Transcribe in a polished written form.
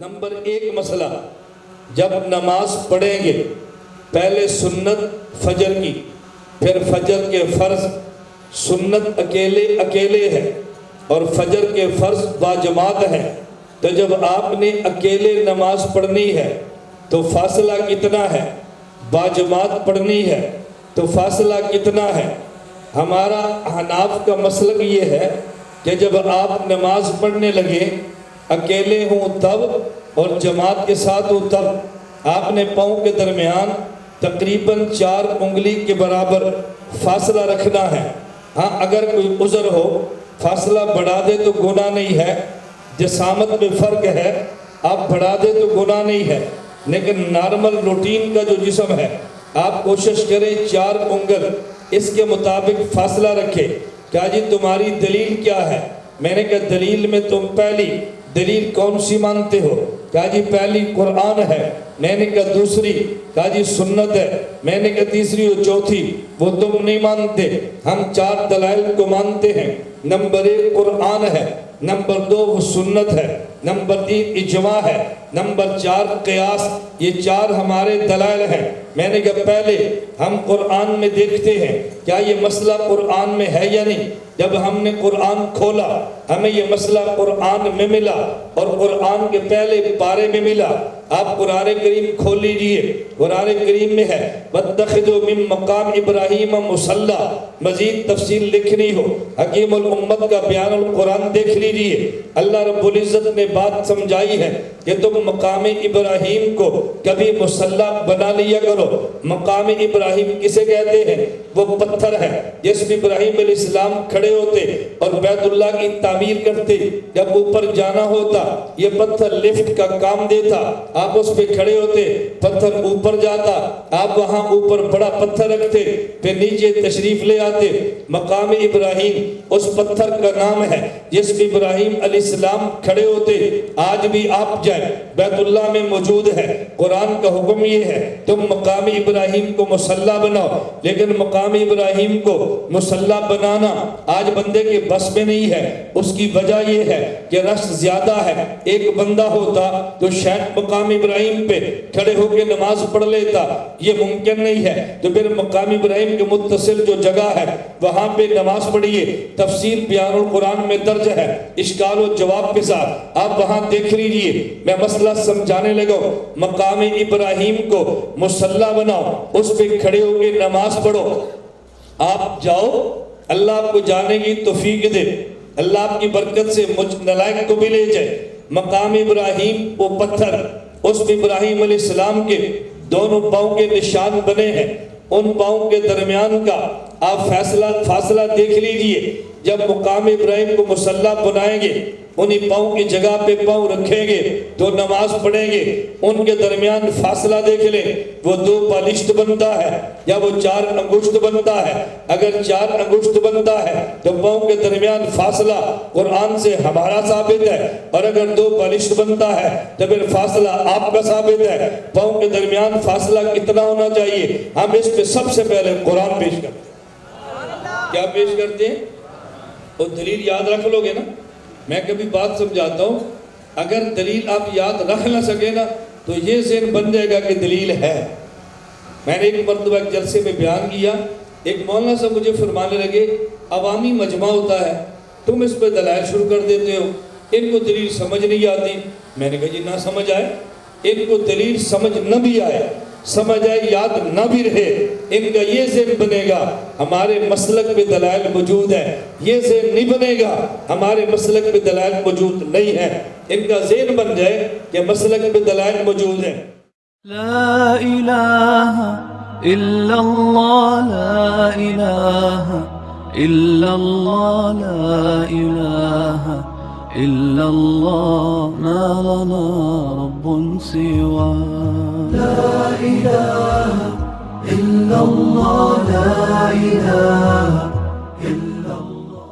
Number 1 مسئلہ، جب نماز پڑھیں گے پہلے سنت فجر کی، پھر فجر کے فرض. سنت اکیلے ہے اور فجر کے فرض باجماعت ہیں. تو جب آپ نے اکیلے نماز پڑھنی ہے تو فاصلہ کتنا ہے؟ باجماعت پڑھنی ہے تو فاصلہ کتنا ہے؟ ہمارا حناف کا مسلک یہ ہے کہ جب آپ نماز پڑھنے لگے اکیلے ہوں تب اور جماعت کے ساتھ ہوں تب آپ نے پاؤں کے درمیان تقریباً 4 انگلی کے برابر فاصلہ رکھنا ہے. ہاں اگر کوئی عذر ہو فاصلہ بڑھا دے تو گناہ نہیں ہے، جسامت میں فرق ہے، آپ بڑھا دے تو گناہ نہیں ہے، لیکن نارمل روٹین کا جو جسم ہے آپ کوشش کریں 4 انگل اس کے مطابق فاصلہ رکھے. کیا جی تمہاری دلیل کیا ہے؟ میں نے کہا دلیل میں تم پہلی دلیل کون سی مانتے ہو؟ کہا جی پہلی قرآن ہے. میں نے کہا دوسری؟ کہا جی سنت ہے. میں نے کہا تیسری اور چوتھی وہ تم نہیں مانتے، ہم 4 دلائل کو مانتے ہیں. نمبر 1 قرآن ہے، نمبر 2 وہ سنت ہے، نمبر 3 اجماع ہے، نمبر 4 قیاس. یہ 4 ہمارے دلائل ہیں. میں نے کہا پہلے ہم قرآن میں دیکھتے ہیں کیا یہ مسئلہ قرآن میں ہے یا نہیں. جب ہم نے قرآن کھولا ہمیں یہ مسئلہ قرآن میں ملا اور قرآن کے پہلے پارے میں ملا. آپ قرآن کریم کھول لیجئے، قرآن کریم میں ہے وَاتَّخِذُوا مِن مَقَامِ إِبْرَاهِيمَ مُصَلَّى. مزید تفصیل لکھنی ہو حکیم الامت کا بیان القرآن دیکھ لیجئے. اللہ رب العزت نے بات سمجھائی ہے کہ تم مقام ابراہیم کو کبھی مصلی بنا لیا کرو. مقام ابراہیم کسے کہتے ہیں؟ وہ پتھر ہے جس میں ابراہیم علیہ السلام کھڑے ہوتے اور بیت اللہ کی تعمیر کرتے. جب اوپر جانا ہوتا یہ پتھر لفٹ کا کام دیتا، آپ اس پہ کھڑے ہوتے، پتھر اوپر جاتا، آپ وہاں اوپر بڑا پتھر رکھتے، پھر نیچے تشریف لے آتے. مقام ابراہیم اس پتھر کا نام ہے جس پہ ابراہیم علیہ السلام کھڑے ہوتے. آج بھی آپ جائیں بیت اللہ میں موجود ہے. قرآن کا حکم یہ ہے تم مقام ابراہیم کو مصلی بناؤ، لیکن مقام ابراہیم کو مصلی بنانا آج بندے کے بس میں نہیں ہے. اس کی وجہ یہ ہے کہ رش زیادہ ہے. ایک بندہ ہوتا تو شاید مقام ابراہیم پہ کھڑے ہو کے نماز پڑھ لیتا، یہ ممکن نہیں ہے. تو پھر مقام ابراہیم کے متصل جو جگہ ہے وہاں پہ نماز پڑھیے. تفسیر بیان القرآن میں درج ہے اشکال و جواب کے ساتھ، آپ وہاں دیکھ لیجئے. میں مسئلہ سمجھانے لگا. مقام ابراہیم کو مصلی بناؤ، اس پہ کھڑے ہو کے نماز پڑھو. آپ جاؤ، اللہ آپ کو جانے کی توفیق دے، اللہ آپ کی برکت سے مجھ نلائق کو بھی لے جائے. مقام ابراہیم وہ پتھر، اس میں ابراہیم علیہ السلام کے دونوں پاؤں کے نشان بنے ہیں. ان پاؤں کے درمیان کا آپ فاصلہ دیکھ لیجئے. جب مقام ابراہیم کو مصلی بنائیں گے انہی پاؤں کی جگہ پہ پاؤں رکھیں گے تو نماز پڑھیں گے. ان کے درمیان فاصلہ دیکھ لیں، وہ 2 بالشت بنتا ہے یا وہ 4 انگشت بنتا ہے. اگر 4 انگشت بنتا ہے تو پاؤں کے درمیان فاصلہ قرآن سے ہمارا ثابت ہے، اور اگر 2 بالشت بنتا ہے تو پھر فاصلہ آپ کا ثابت ہے. پاؤں کے درمیان فاصلہ کتنا ہونا چاہیے؟ ہم اس پہ سب سے پہلے قرآن پیش کرتے ہیں. کیا پیش کرتے ہیں؟ اور دلیل یاد رکھ لو گے نا. میں کبھی بات سمجھاتا ہوں، اگر دلیل آپ یاد رکھ نہ سکے نا تو یہ ذہن بن جائے گا کہ دلیل ہے. میں نے ایک مرتبہ ایک جلسے میں بیان کیا، ایک مولانا صاحب مجھے فرمانے لگے عوامی مجمع ہوتا ہے، تم اس پہ دلائل شروع کر دیتے ہو، ان کو دلیل سمجھ نہیں آتی. میں نے کہا جی نہ سمجھ آئے، ان کو دلیل سمجھ نہ بھی آئے، سمجھ آئے یاد نہ بھی رہے، ان کا یہ ذہن بنے گا ہمارے مسلک پہ دلائل موجود ہے. یہ ذہن نہیں بنے گا ہمارے مسلک پہ دلائل موجود نہیں ہے. ان کا ذہن بن جائے کہ مسلک پہ دلائل موجود ہے. لا الہ الا اللہ، لا الہ الا اللہ، لا الہ الا اللہ، ما لنا رب سوا. لا الہ الا اللہ، لا الہ